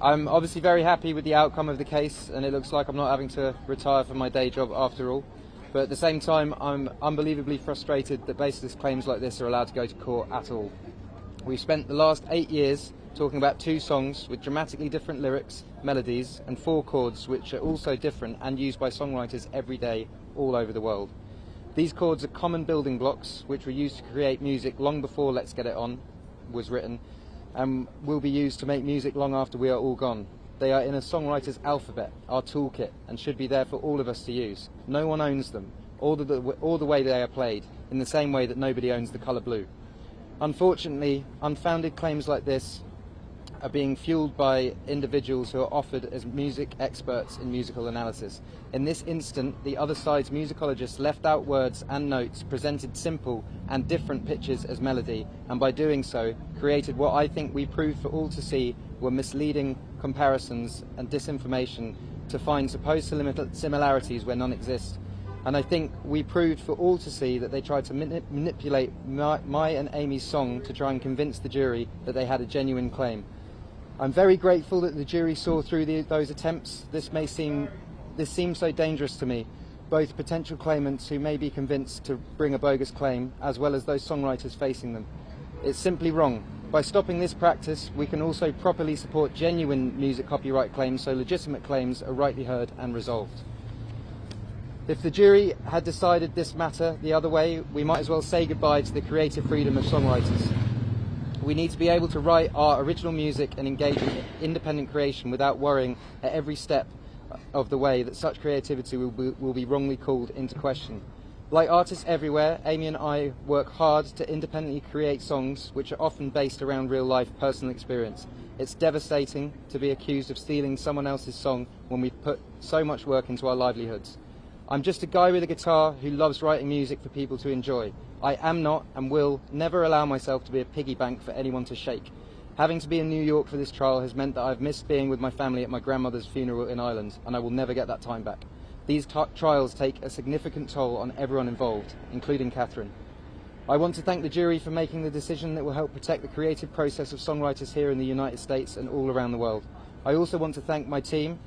I'm obviously very happy with the outcome of the case, and it looks like I'm not having to retire from my day job after all. But at the same time, I'm unbelievably frustrated that baseless claims like this are allowed to go to court at all. We've spent the last 8 years talking about 2 songs with dramatically different lyrics, melodies, and 4 chords which are also different and used by songwriters every day all over the world. These chords are common building blocks which were used to create music long before Let's Get It On was written, and will be used to make music long after we are all gone. They are in a songwriter's alphabet, our toolkit, and should be there for all of us to use. No one owns them, or the way they are played, in the same way that nobody owns the colour blue. Unfortunately, unfounded claims like this are being fueled by individuals who are offered as music experts in musical analysis. In this instant, the other side's musicologists left out words and notes, presented simple and different pitches as melody, and by doing so, created what I think we proved for all to see were misleading comparisons and disinformation to find supposed similarities where none exist. And I think we proved for all to see that they tried to manipulate my and Amy's song to try and convince the jury that they had a genuine claim. I'm very grateful that the jury saw through those attempts. This seems so dangerous to me, both potential claimants who may be convinced to bring a bogus claim, as well as those songwriters facing them. It's simply wrong. By stopping this practice, we can also properly support genuine music copyright claims, so legitimate claims are rightly heard and resolved. If the jury had decided this matter the other way, we might as well say goodbye to the creative freedom of songwriters. We need to be able to write our original music and engage in independent creation without worrying at every step of the way that such creativity will be wrongly called into question. Like artists everywhere, Amy and I work hard to independently create songs which are often based around real-life personal experience. It's devastating to be accused of stealing someone else's song when we've put so much work into our livelihoods. I'm just a guy with a guitar who loves writing music for people to enjoy. I am not and will never allow myself to be a piggy bank for anyone to shake. Having to be in New York for this trial has meant that I've missed being with my family at my grandmother's funeral in Ireland, and I will never get that time back. These trials take a significant toll on everyone involved, including Catherine. I want to thank the jury for making the decision that will help protect the creative process of songwriters here in the United States and all around the world. I also want to thank my team,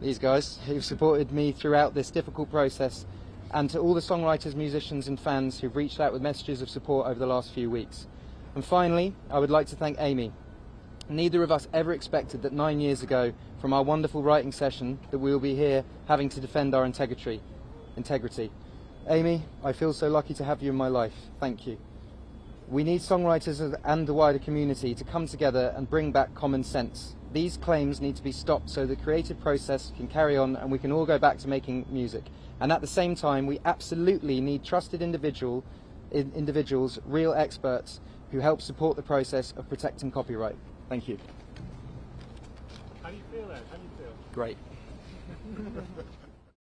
these guys, who've supported me throughout this difficult process, and to all the songwriters, musicians and fans who've reached out with messages of support over the last few weeks. And finally, I would like to thank Amy. Neither of us ever expected that 9 years ago, from our wonderful writing session, that we will be here having to defend our integrity. Amy, I feel so lucky to have you in my life. Thank you. We need songwriters and the wider community to come together and bring back common sense. These claims need to be stopped so the creative process can carry on and we can all go back to making music. And at the same time, we absolutely need trusted individuals, real experts, who help support the process of protecting copyright. Thank you. How do you feel then? How do you feel? Great.